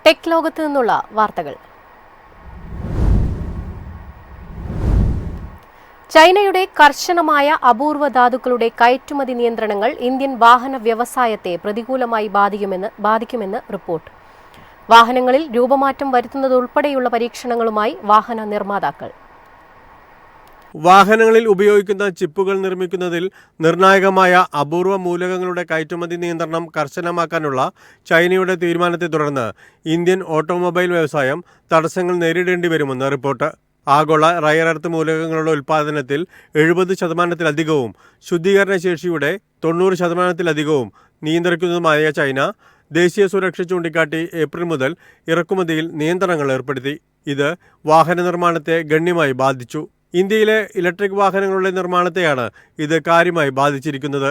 Tech ലോകത്ത് നിന്നുള്ള വാർത്തകൾ. ചൈനയുടെ കർശനമായ അപൂർവ ധാതുക്കളുടെ കയറ്റുമതി നിയന്ത്രണങ്ങൾ ഇന്ത്യൻ വാഹന വ്യവസായത്തെ പ്രതികൂലമായി ബാധിക്കുമെന്ന് റിപ്പോർട്ട്. വാഹനങ്ങളിൽ രൂപമാറ്റം വരുത്തുന്നതുൾപ്പെടെയുള്ള പരീക്ഷണങ്ങളുമായി വാഹന നിർമ്മാതാക്കൾ. വാഹനങ്ങളിൽ ഉപയോഗിക്കുന്ന ചിപ്പുകൾ നിർമ്മിക്കുന്നതിൽ നിർണായകമായ അപൂർവ മൂലകങ്ങളുടെ കയറ്റുമതി നിയന്ത്രണം കർശനമാക്കാനുള്ള ചൈനയുടെ തീരുമാനത്തെ തുടർന്ന് ഇന്ത്യൻ ഓട്ടോമൊബൈൽ വ്യവസായം തടസ്സങ്ങൾ നേരിടേണ്ടി വരുമെന്ന് റിപ്പോർട്ട്. ആഗോള റയർ എർത്ത് മൂലകങ്ങളുടെ ഉൽപ്പാദനത്തിൽ 70%-ലധികവും ശുദ്ധീകരണ ശേഷിയുടെ 90%-ലധികവും നിയന്ത്രിക്കുന്നതുമായ ചൈന ദേശീയ സുരക്ഷ ചൂണ്ടിക്കാട്ടി ഏപ്രിൽ മുതൽ ഇറക്കുമതിയിൽ നിയന്ത്രണങ്ങൾ ഏർപ്പെടുത്തി. ഇത് വാഹന നിർമ്മാണത്തെ ഗണ്യമായി ബാധിച്ചു. ഇന്ത്യയിലെ ഇലക്ട്രിക് വാഹനങ്ങളുടെ നിർമ്മാണത്തെയാണ് ഇത് കാര്യമായി ബാധിച്ചിരിക്കുന്നത്.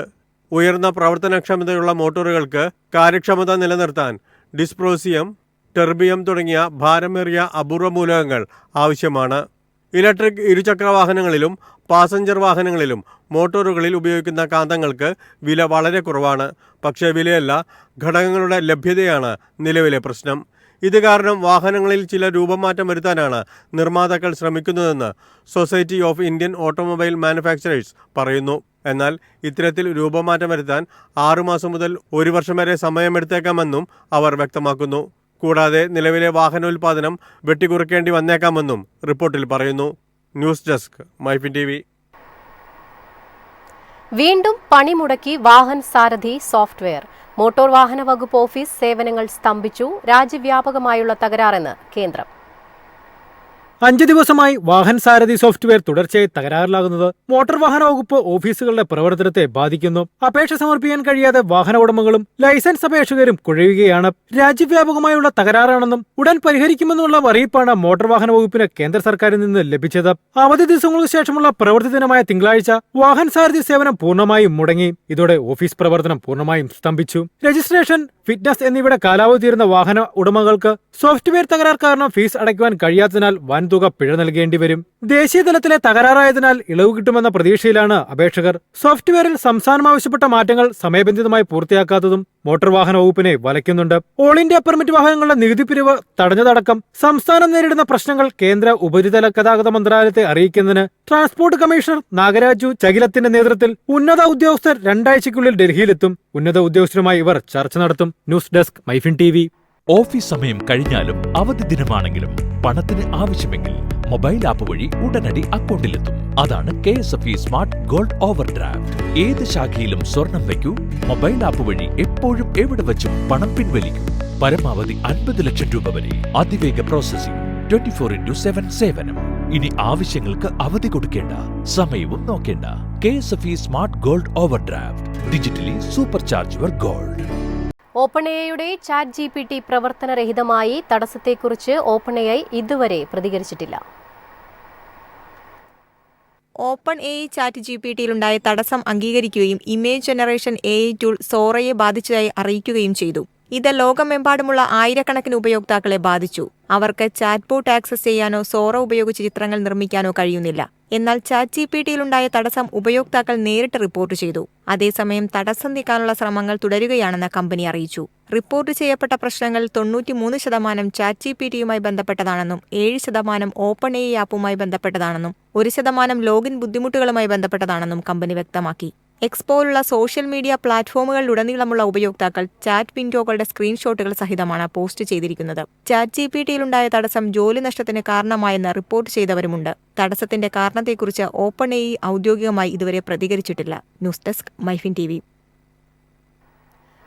ഉയർന്ന പ്രവർത്തനക്ഷമതയുള്ള മോട്ടോറുകൾക്ക് കാര്യക്ഷമത നിലനിർത്താൻ ഡിസ്പ്രോസിയം, ടെർബിയം തുടങ്ങിയ ഭാരമേറിയ അപൂർവ മൂലകങ്ങൾ ആവശ്യമാണ്. ഇലക്ട്രിക് ഇരുചക്ര വാഹനങ്ങളിലും പാസഞ്ചർ വാഹനങ്ങളിലും മോട്ടോറുകളിൽ ഉപയോഗിക്കുന്ന കാന്തങ്ങൾക്ക് വില വളരെ കുറവാണ്. പക്ഷേ വിലയല്ല, ഘടകങ്ങളുടെ ലഭ്യതയാണ് നിലവിലെ പ്രശ്നം. ഇത് കാരണം വാഹനങ്ങളിൽ ചില രൂപമാറ്റം വരുത്താനാണ് നിർമ്മാതാക്കൾ ശ്രമിക്കുന്നതെന്ന് society of Indian automobile manufacturers പറയുന്നു. എന്നാൽ ഇത്തരത്തിൽ രൂപമാറ്റം വരുത്താൻ 6 മാസം മുതൽ 1 വർഷം വരെ സമയമെടുത്തേക്കാമെന്നും അവർ വ്യക്തമാക്കുന്നു. കൂടാതെ നിലവിലെ വാഹനോൽപാദനം വെട്ടിക്കുറയ്ക്കേണ്ടി വന്നേക്കാമെന്നും റിപ്പോർട്ടിൽ പറയുന്നു. News desk MyFin TV. വീണ്ടും പണിമുടക്കി വാഹൻ സാരഥി സോഫ്റ്റ്വെയർ. മോട്ടോർ വാഹന വകുപ്പ് ഓഫീസ് സേവനങ്ങൾ സ്തംഭിച്ചു. രാജ്യവ്യാപകമായുള്ള തകരാറെന്ന് കേന്ദ്രം. 5 ദിവസമായി വാഹൻ സാരഥി സോഫ്റ്റ്വെയർ തുടർച്ചയായി തകരാറിലാകുന്നത് മോട്ടോർ വാഹന വകുപ്പ് ഓഫീസുകളുടെ പ്രവർത്തനത്തെ ബാധിക്കുന്നു. അപേക്ഷ സമർപ്പിക്കാൻ കഴിയാതെ വാഹന ഉടമകളും ലൈസൻസ് അപേക്ഷകരും കുഴയുകയാണ്. രാജ്യവ്യാപകമായുള്ള തകരാറാണെന്നും ഉടൻ പരിഹരിക്കുമെന്നുള്ള അറിയിപ്പാണ് മോട്ടോർ വാഹന വകുപ്പിന് കേന്ദ്ര സർക്കാരിൽ നിന്ന് ലഭിച്ചത്. അവധി ദിവസങ്ങൾക്ക് ശേഷമുള്ള പ്രവൃത്തി ദിനമായ തിങ്കളാഴ്ച വാഹൻ സാരഥി സേവനം പൂർണ്ണമായും മുടങ്ങി. ഇതോടെ ഓഫീസ് പ്രവർത്തനം പൂർണ്ണമായും സ്തംഭിച്ചു. രജിസ്ട്രേഷൻ, ഫിറ്റ്നസ് എന്നിവയുടെ കാലാവധി തീരുന്ന വാഹന ഉടമകൾക്ക് സോഫ്റ്റ്വെയർ തകരാർ കാരണം ഫീസ് അടയ്ക്കുവാൻ കഴിയാത്തതിനാൽ വൻതുക പിഴ നൽകേണ്ടി വരും. ദേശീയ തലത്തിലെ തകരാറായതിനാൽ ഇളവ് കിട്ടുമെന്ന പ്രതീക്ഷയിലാണ് അപേക്ഷകർ. സോഫ്റ്റ്വെയറിൽ സംസ്ഥാനം ആവശ്യപ്പെട്ട മാറ്റങ്ങൾ സമയബന്ധിതമായി പൂർത്തിയാക്കാത്തതും മോട്ടോർ വാഹന വകുപ്പിനെ വലയ്ക്കുന്നുണ്ട്. ഓൾ ഇന്ത്യ പെർമിറ്റ് വാഹനങ്ങളുടെ നികുതി പിരിവ് തടഞ്ഞതടക്കം സംസ്ഥാനം നേരിടുന്ന പ്രശ്നങ്ങൾ കേന്ദ്ര ഉപരിതല ഗതാഗത മന്ത്രാലയത്തെ അറിയിക്കുന്നതിന് ട്രാൻസ്പോർട്ട് കമ്മീഷണർ നാഗരാജു ചകിലത്തിന്റെ നേതൃത്വത്തിൽ ഉന്നത ഉദ്യോഗസ്ഥർ 2 ആഴ്ചയ്ക്കുള്ളിൽ ഡൽഹിയിലെത്തും. ഉന്നത ഉദ്യോഗസ്ഥരുമായി ഇവർ ചർച്ച നടത്തും. News desk MyFin TV. Office സമയം കഴിഞ്ഞാലും അവധി ദിനമാണെങ്കിലും പണത്തിന് ആവശ്യമെങ്കിൽ മൊബൈൽ ആപ്പ് വഴി ഉടനടി അക്കൗണ്ടിലെത്തും. അതാണ് KSFE smart gold over draft. ഏത് ശാഖയിലും സ്വർണം വയ്ക്കൂ. മൊബൈൽ ആപ്പ് വഴി എപ്പോഴും എവിടെ വെച്ചും പണം പിൻവലിക്കൂ. പരമാവധി 50 ലക്ഷം രൂപ വരെ. അതിവേഗ പ്രോസസിംഗ്, 24/7 സേവനം. ഇനി ആവശ്യങ്ങൾക്ക് അവധി കൊടുക്കേണ്ട, സമയവും നോക്കേണ്ട. KSFE smart gold over draft. Digitally super charge your gold. OpenAIയുടെ ChatGPT പ്രവർത്തനരഹിതമായി തടസ്സത്തെക്കുറിച്ച് OpenAI ഇതുവരെ പ്രതികരിച്ചിട്ടില്ല. OpenAI ChatGPTയിലുണ്ടായ തടസ്സം അംഗീകരിക്കുകയും ഇമേജ് ജനറേഷൻ AI ടൂൾ സോറയെ ബാധിച്ചതായി അറിയിക്കുകയും ചെയ്തു. ഇത് ലോകമെമ്പാടുമുള്ള ആയിരക്കണക്കിന് ഉപയോക്താക്കളെ ബാധിച്ചു. അവർക്ക് ചാറ്റ്ബോട്ട് ആക്സസ് ചെയ്യാനോ സോറ ഉപയോഗിച്ച് ചിത്രങ്ങൾ നിർമ്മിക്കാനോ കഴിയുന്നില്ല. എന്നാൽ ChatGPTയിലുണ്ടായ തടസ്സം ഉപയോക്താക്കൾ നേരിട്ട് റിപ്പോർട്ട് ചെയ്തു. അതേസമയം തടസ്സം നീക്കാനുള്ള ശ്രമങ്ങൾ തുടരുകയാണെന്ന് കമ്പനി അറിയിച്ചു. റിപ്പോർട്ട് ചെയ്യപ്പെട്ട പ്രശ്നങ്ങൾ 93% ChatGPTയുമായി ബന്ധപ്പെട്ടതാണെന്നും 7% OpenAI ആപ്പുമായി ബന്ധപ്പെട്ടതാണെന്നും 1% ലോഗിൻ ബുദ്ധിമുട്ടുകളുമായി ബന്ധപ്പെട്ടതാണെന്നും കമ്പനി വ്യക്തമാക്കി. എക്സ് പോലുള്ള സോഷ്യൽ മീഡിയ പ്ലാറ്റ്ഫോമുകളിലുടനീളമുള്ള ഉപയോക്താക്കൾ ചാറ്റ് വിൻഡോകളുടെ സ്ക്രീൻഷോട്ടുകൾ സഹിതമാണ് പോസ്റ്റ് ചെയ്തിരിക്കുന്നത്. ChatGPTയിലുണ്ടായ തടസ്സം ജോലി നഷ്ടത്തിന് കാരണമായെന്ന് റിപ്പോർട്ട് ചെയ്തവരുമുണ്ട്. തടസ്സത്തിന്റെ കാരണത്തെക്കുറിച്ച് OpenAI ഔദ്യോഗികമായി ഇതുവരെ പ്രതികരിച്ചിട്ടില്ല. News desk MyFin TV.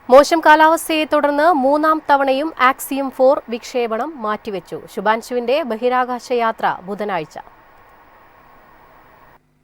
മോശം കാലാവസ്ഥയെ തുടർന്ന് 3ാം തവണയും ആക്സിയം 4 വിക്ഷേപണം മാറ്റിവെച്ചു. ശുഭാൻശുവിന്റെ ബഹിരാകാശ യാത്ര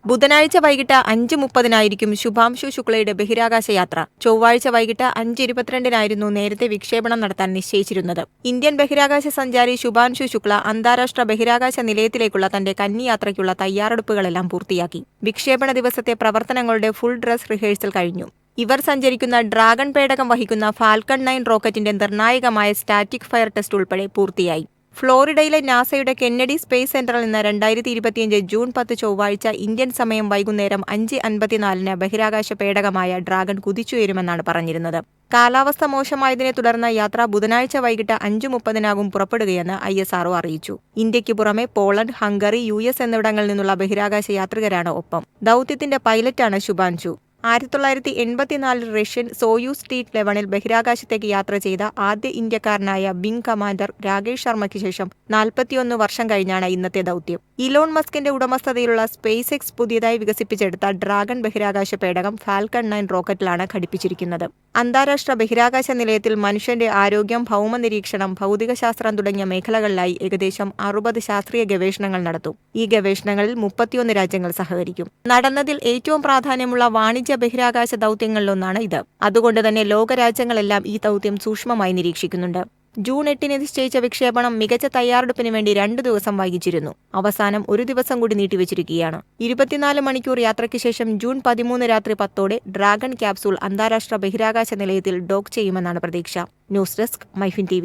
ബുധനാഴ്ച വൈകിട്ട് 5:30-നായിരിക്കും ശുഭാംശു ശുക്ലയുടെ ബഹിരാകാശ യാത്ര. ചൊവ്വാഴ്ച വൈകിട്ട് 5:22-നായിരുന്നു നേരത്തെ വിക്ഷേപണം നടത്താൻ നിശ്ചയിച്ചിരുന്നത്. ഇന്ത്യൻ ബഹിരാകാശ സഞ്ചാരി ശുഭാംശു ശുക്ല അന്താരാഷ്ട്ര ബഹിരാകാശ നിലയത്തിലേക്കുള്ള തന്റെ കന്നിയാത്രയ്ക്കുള്ള തയ്യാറെടുപ്പുകളെല്ലാം പൂർത്തിയാക്കി. വിക്ഷേപണ ദിവസത്തെ പ്രവർത്തനങ്ങളുടെ ഫുൾ ഡ്രസ് റിഹേഴ്സൽ കഴിഞ്ഞു. ഇവർ സഞ്ചരിക്കുന്ന ഡ്രാഗൺ പേടകം വഹിക്കുന്ന ഫാൽക്കൺ 9 റോക്കറ്റിന്റെ നിർണായകമായ സ്റ്റാറ്റിക് ഫയർ ടെസ്റ്റ് ഉൾപ്പെടെ പൂർത്തിയായി. ഫ്ലോറിഡയിലെ നാസയുടെ കെന്നഡി സ്പേസ് സെന്ററിൽ നിന്ന് 2025 ജൂൺ 10 ചൊവ്വാഴ്ച ഇന്ത്യൻ സമയം വൈകുന്നേരം 5:54 ബഹിരാകാശ പേടകമായ ഡ്രാഗൺ കുതിച്ചുയരുമെന്നാണ് പറഞ്ഞിരുന്നത്. കാലാവസ്ഥ മോശമായതിനെ തുടർന്ന് യാത്ര ബുധനാഴ്ച വൈകിട്ട് 5:30 പുറപ്പെടുകയെന്ന് ISRO അറിയിച്ചു. ഇന്ത്യയ്ക്ക് പുറമെ പോളണ്ട്, ഹംഗറി, US എന്നിവിടങ്ങളിൽ നിന്നുള്ള ബഹിരാകാശ യാത്രികരാണ് ഒപ്പം. ദൗത്യത്തിന്റെ പൈലറ്റാണ് ശുഭാൻഷു. 1984 റഷ്യൻ സോയൂസ് T-11 ബഹിരാകാശത്തേക്ക് യാത്ര ചെയ്ത ആദ്യ ഇന്ത്യക്കാരനായ വിംഗ് കമാൻഡർ രാകേഷ് ശർമ്മയ്ക്ക് ശേഷം 41 വർഷം കഴിഞ്ഞാണ് ഇന്നത്തെ ദൗത്യം. ഇലോൺ മസ്കിന്റെ ഉടമസ്ഥതയിലുള്ള സ്പേസ് എക്സ് പുതിയതായി വികസിപ്പിച്ചെടുത്ത ഡ്രാഗൺ ബഹിരാകാശ പേടകം ഫാൽക്കൺ 9 റോക്കറ്റിലാണ് ഘടിപ്പിച്ചിരിക്കുന്നത്. അന്താരാഷ്ട്ര ബഹിരാകാശ നിലയത്തിൽ മനുഷ്യന്റെ ആരോഗ്യം, ഭൗമനിരീക്ഷണം, ഭൗതികശാസ്ത്രം തുടങ്ങിയ മേഖലകളിലായി ഏകദേശം 60 ശാസ്ത്രീയ ഗവേഷണങ്ങൾ നടത്തും. ഈ ഗവേഷണങ്ങളിൽ 31 രാജ്യങ്ങൾ സഹകരിക്കും. നടന്നതിൽ ഏറ്റവും പ്രാധാന്യമുള്ള വാണിജ്യ ബഹിരാകാശ ദൗത്യങ്ങളിലൊന്നാണ് ഇത്. അതുകൊണ്ട് തന്നെ ലോകരാജ്യങ്ങളെല്ലാം ഈ ദൗത്യം സൂക്ഷ്മമായി നിരീക്ഷിക്കുന്നുണ്ട്. ജൂൺ 8 നിശ്ചയിച്ച വിക്ഷേപണം മികച്ച തയ്യാറെടുപ്പിന് വേണ്ടി 2 ദിവസം വൈകിച്ചിരുന്നു. അവസാനം 1 ദിവസം കൂടി നീട്ടിവച്ചിരിക്കുകയാണ്. 24 മണിക്കൂർ യാത്രയ്ക്ക് ശേഷം ജൂൺ 13 രാത്രി 10 ഡ്രാഗൺ ക്യാപ്സൂൾ അന്താരാഷ്ട്ര ബഹിരാകാശ നിലയത്തിൽ ഡോക്ക് ചെയ്യുമെന്നാണ് പ്രതീക്ഷ. News desk MyFin TV.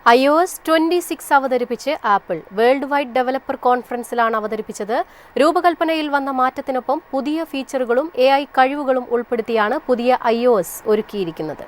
iOS 26 അവതരിപ്പിച്ച് ആപ്പിൾ വേൾഡ് വൈഡ് ഡെവലപ്പർ കോൺഫറൻസിലാണ് അവതരിപ്പിച്ചത്. രൂപകൽപ്പനയിൽ വന്ന മാറ്റത്തിനൊപ്പം പുതിയ ഫീച്ചറുകളും AI കഴിവുകളും ഉൾപ്പെടുത്തിയാണ് പുതിയ iOS ഒരുക്കിയിരിക്കുന്നത്.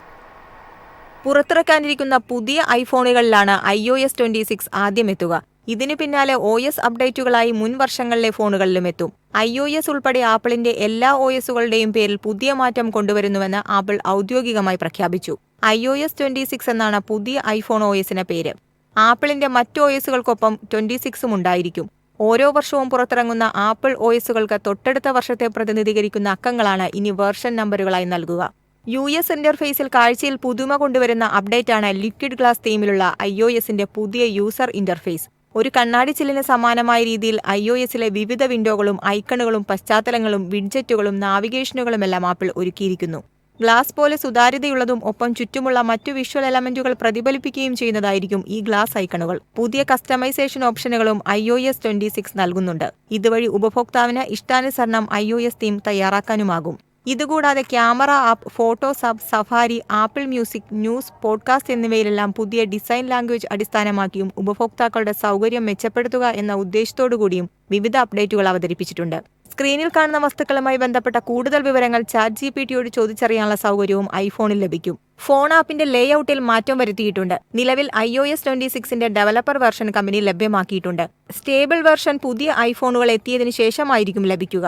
പുറത്തിറക്കാനിരിക്കുന്ന പുതിയ ഐഫോണുകളിലാണ് iOS 26 ആദ്യം എത്തുക. ഇതിനു പിന്നാലെ OS അപ്ഡേറ്റുകളായി മുൻ വർഷങ്ങളിലെ ഫോണുകളിലും എത്തും. iOS ഉൾപ്പെടെ ആപ്പിളിന്റെ എല്ലാ OSകളുടെയും പേരിൽ പുതിയ മാറ്റം കൊണ്ടുവരുന്നുവെന്ന് ആപ്പിൾ ഔദ്യോഗികമായി പ്രഖ്യാപിച്ചു. iOS 26 എന്നാണ് പുതിയ ഐഫോൺ OSന് പേര്. ആപ്പിളിന്റെ മറ്റ് OSകൾക്കൊപ്പം 26ഉം ഉണ്ടായിരിക്കും. ഓരോ വർഷവും പുറത്തിറങ്ങുന്ന ആപ്പിൾ OSകൾക്ക് തൊട്ടടുത്ത വർഷത്തെ പ്രതിനിധീകരിക്കുന്ന അക്കങ്ങളാണ് ഇനി വേർഷൻ നമ്പറുകളായി നൽകുക. US ഇന്റർഫേസിൽ കാഴ്ചയിൽ പുതുമ കൊണ്ടുവരുന്ന അപ്ഡേറ്റാണ് ലിക്വിഡ് ഗ്ലാസ് തീമിലുള്ള iOSന്റെ പുതിയ യൂസർ ഇന്റർഫേസ്. ഒരു കണ്ണാടി ചില്ലിന് സമാനമായ രീതിയിൽ iOSലെ വിവിധ വിൻഡോകളും ഐക്കണുകളും പശ്ചാത്തലങ്ങളും വിഡ്ജറ്റുകളും നാവിഗേഷനുകളുമെല്ലാം ആപ്പിൾ ഒരുക്കിയിരിക്കുന്നു. ഗ്ലാസ് പോലെ സുതാര്യതയുള്ളതും ഒപ്പം ചുറ്റുമുള്ള മറ്റു വിഷ്വൽ എലമെന്റുകൾ പ്രതിഫലിപ്പിക്കുകയും ചെയ്യുന്നതായിരിക്കും ഈ ഗ്ലാസ് ഐക്കണുകൾ. പുതിയ കസ്റ്റമൈസേഷൻ ഓപ്ഷനുകളും iOS 26 നൽകുന്നുണ്ട്. ഇതുവഴി ഉപഭോക്താവിന് ഇഷ്ടാനുസരണം iOS തീം തയ്യാറാക്കാനുമാകും. ഇതുകൂടാതെ camera app, photos app, Safari, Apple music, news, podcast എന്നിവയിലെല്ലാം പുതിയ ഡിസൈൻ ലാംഗ്വേജ് അടിസ്ഥാനമാക്കിയും ഉപഭോക്താക്കളുടെ സൗകര്യം മെച്ചപ്പെടുത്തുക എന്ന ഉദ്ദേശത്തോടുകൂടിയും വിവിധ അപ്ഡേറ്റുകൾ അവതരിപ്പിച്ചിട്ടുണ്ട്. സ്ക്രീനിൽ കാണുന്ന വസ്തുക്കളുമായി ബന്ധപ്പെട്ട കൂടുതൽ വിവരങ്ങൾ ChatGPTയോട് ചോദിച്ചറിയാനുള്ള സൗകര്യവും ഐഫോണിൽ ലഭിക്കും. ഫോൺ ആപ്പിന്റെ ലേഔട്ടിൽ മാറ്റം വരുത്തിയിട്ടുണ്ട്. നിലവിൽ iOS 26ന്റെ ഡെവലപ്പർ വെർഷൻ കമ്പനി ലഭ്യമാക്കിയിട്ടുണ്ട്. സ്റ്റേബിൾ വെർഷൻ പുതിയ ഐഫോണുകൾ എത്തിയതിനു ശേഷമായിരിക്കും ലഭിക്കുക.